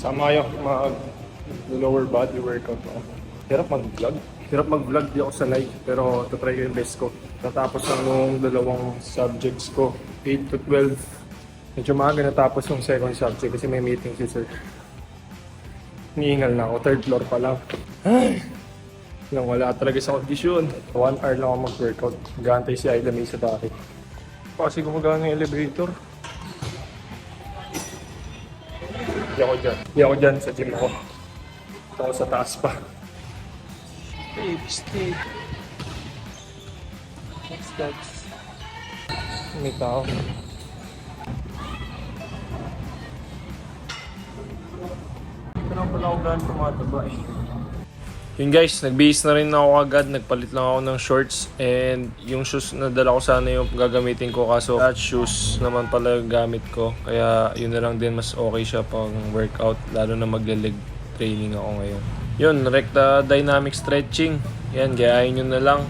Sama kayo mag lower body workout ako. Hirap mag-vlog. Hirap mag-vlog, di ako sanay. Pero tatry ko yung best ko. Tatapos lang nung dalawang subjects ko. 8 to 12. Medyo maaga natapos yung second subject kasi may meeting si sir. Hinihingal na ako. Third floor pa lang. Ay! Nang wala talaga sa kondisyon. 1 hour lang ako mag-workout. Gantay si Ayla May sa dati. Kasi gumagana yung elevator. Hindi ako dyan. Hindi ako dyan sa gym ako. Ito ako sa taas pa. Stay. Next. May tao. Ito lang pala ako gano'n tumataba eh. Yun guys, nagbihis na rin ako agad. Nagpalit lang ako ng shorts. And yung shoes na dala ko sana yung gagamitin ko. Kaso that shoes naman pala yung gamit ko. Kaya yun na lang din, mas okay siya pang workout. Lalo na magle-leg training ako ngayon. Yun, recta dynamic stretching. Yan, gayahin nyo na lang.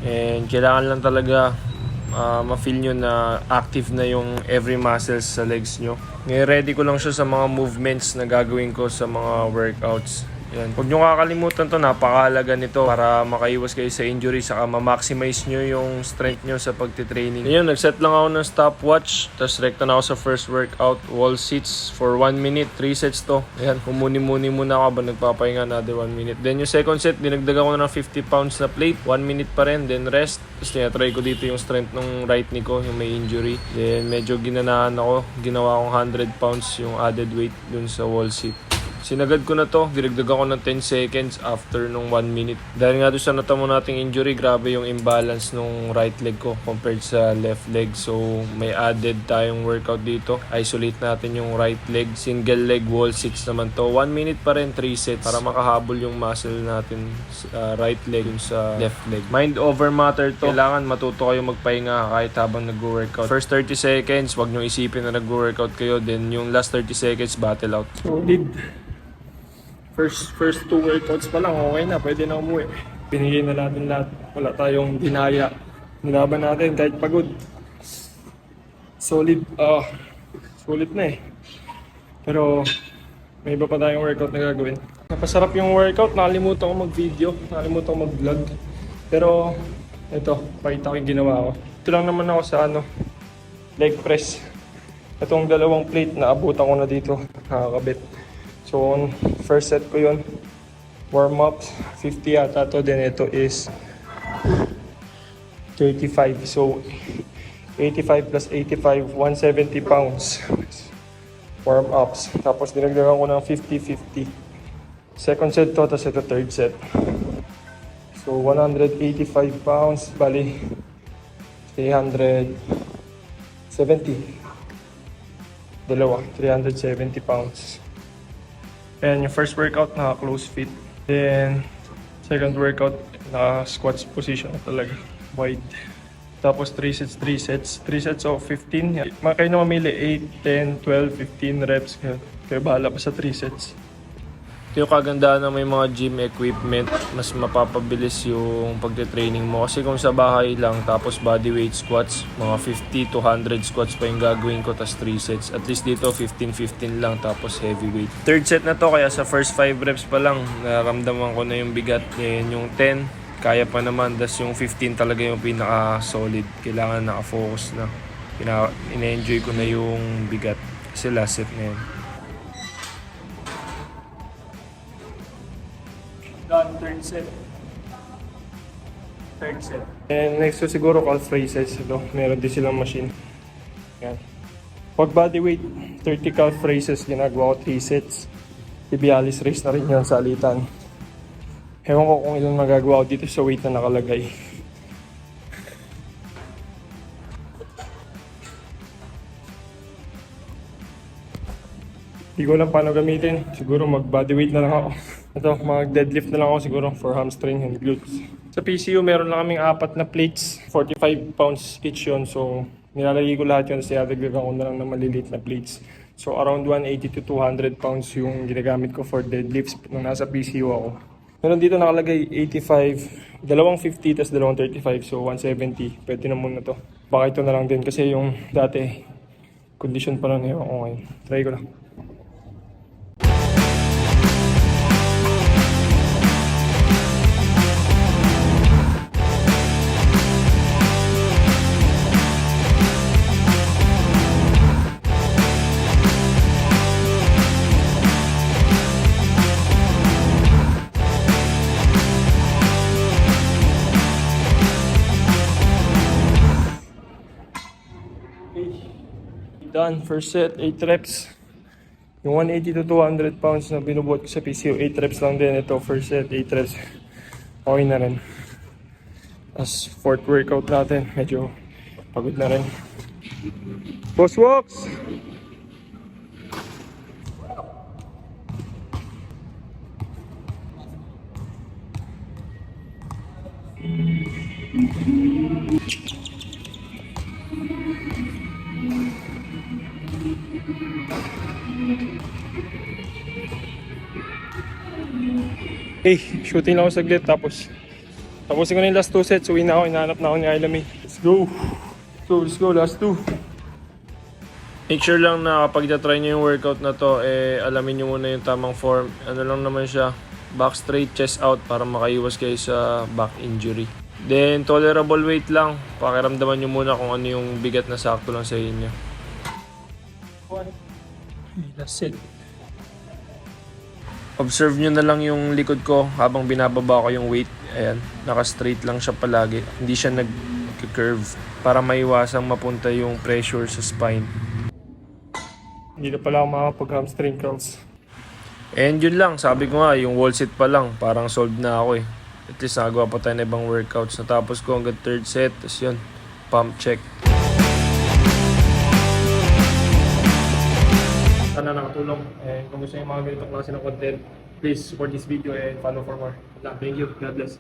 And kailangan lang talaga ma-feel nyo na active na yung every muscles sa legs nyo. Ready ko lang siya sa mga movements na gagawin ko sa mga workouts. Yan. Huwag nyo kakalimutan to, napakahalaga nito para makaiwas kayo sa injury saka ma-maximize nyo yung strength nyo sa pagtitraining. Ayun, nag-set lang ako ng stopwatch, tapos rekta na ako sa first workout, wall sits for 1 minute, 3 sets to. Ayan, humuni-muni muna ako ba nagpapahinga, another 1 minute. Then yung second set, dinagdagan ko na ng 50 pounds na plate, 1 minute pa rin, then rest. Tapos tinatry ko dito yung strength ng right knee ko, yung may injury. Then medyo ginanahan ako, ginawa kong 100 pounds yung added weight dun sa wall sit. Sinagad ko na to, diragdag ako ng 10 seconds after nung 1 minute. Dahil nga doon sa natamo nating injury, grabe yung imbalance nung right leg ko compared sa left leg. So may added tayong workout dito. Isolate natin yung right leg. Single leg wall sits naman to. 1 minute pa rin, 3 sets para makahabol yung muscle natin sa right leg yung sa left leg. Mind over matter to. Kailangan matuto kayo magpahinga kahit habang nag-workout. First 30 seconds, wag nyo isipin na nag-workout kayo. Then yung last 30 seconds, battle out. Solid. First 2 workouts pa lang, okay na, pwede na umuwi. Binigay na natin lahat, wala tayong dinaya. Nilaban natin kahit pagod. Solid, solid na eh. Pero may iba pa tayong workout na gagawin. Napasarap yung workout, nakalimutan ko mag-video, nakalimutan ko mag-vlog. Pero ito, pakita ko yung ginawa ko. Ito lang naman ako sa leg press. Itong dalawang plate na abutan ko na dito, nakakabit. So, first set ko yun, warm up, 50 yata to, then ito is 35. So, 85 plus 85, 170 pounds warm ups. Tapos, dinagdagan ko ng 50-50. Second set to, tapos ito third set. So, 185 pounds, bali, 370. Dalawa, 370 pounds. And yung first workout, naka-close fit. Then, second workout, naka-squats position na talaga. Wide. Tapos 3 sets. 3 sets of 15. Kayo na mamili, 8, 10, 12, 15 reps. Kaya bahala pa sa 3 sets. Ito yung kagandahan ng may mga gym equipment. Mas mapapabilis yung pagte-training mo. Kasi kung sa bahay lang, tapos bodyweight squats, mga 50 to 100 squats pa yung gagawin ko, tapos 3 sets. At least dito, 15-15 lang, tapos heavyweight. Third set na to, kaya sa first 5 reps pa lang, naramdaman ko na yung bigat. Ngayon yung 10, kaya pa naman. Tapos yung 15 talaga yung pinaka-solid. Kailangan naka-focus na. Ina-enjoy ko na yung bigat. Kasi last set na yun. Done, third set. And next to siguro calf raises. Ito, meron din silang machine. Yan. Pag bodyweight, 30 calf raises, ginagawa ko 3 sets. Tibialis raise na rin yan sa alitan. Ewan ko kung ilang magagawa ko dito sa weight na nakalagay. Hindi ko alam paano gamitin. Siguro mag bodyweight na lang ako. Ito, mag-deadlift na lang ako siguro for hamstring and glutes. Sa PCU, meron lang kaming 4 na plates. 45 pounds each yun. So, nilalagay ko lahat yun kasi adagdagan ko na lang ng maliliit na plates. So, around 180 to 200 pounds yung ginagamit ko for deadlifts nung nasa PCU ako. Meron dito nakalagay 85, dalawang 50 tas dalawang 35. So, 170. Pwede na muna to. Baka ito na lang din kasi yung dati, condition pa lang ngayon. Okay, try ko lang. Done. First set, 8 reps. Yung 180 to 200 pounds na binubuhat ko sa PCO, 8 reps lang din. Ito, first set, 8 reps. Okay na rin. As fourth workout natin, medyo pagod na rin. Boss walks! Hey, shooting lang ako saglit tapos tapusin ko na yung last 2 sets. Uwi na ako, hinahanap na ako ni Ayla May. Let's go! Let's go, last 2. Make sure lang na kapag try nyo yung workout na to, alamin nyo muna yung tamang form. Ano lang naman siya, back straight, chest out para makaiwas kayo sa back injury. Then, tolerable weight lang. Pakiramdaman nyo muna kung ano yung bigat na sakto lang sa inyo. Last set. Observe nyo na lang yung likod ko habang binababa ko yung weight. Ayan, naka-straight lang siya palagi. Hindi siya nag-curve para maiwasang mapunta yung pressure sa spine. Hindi na pala ako makapag-hamstring curls. And yun lang, sabi ko nga, yung wall sit pa lang, parang solved na ako eh. At least nagawa pa tayo na ibang workouts. Natapos ko hanggang third set, tapos yun, pump check. Sana nakatulong. And kung gusto nyo mga ganitong klase ng content, please support this video and follow for more. Thank you. God bless.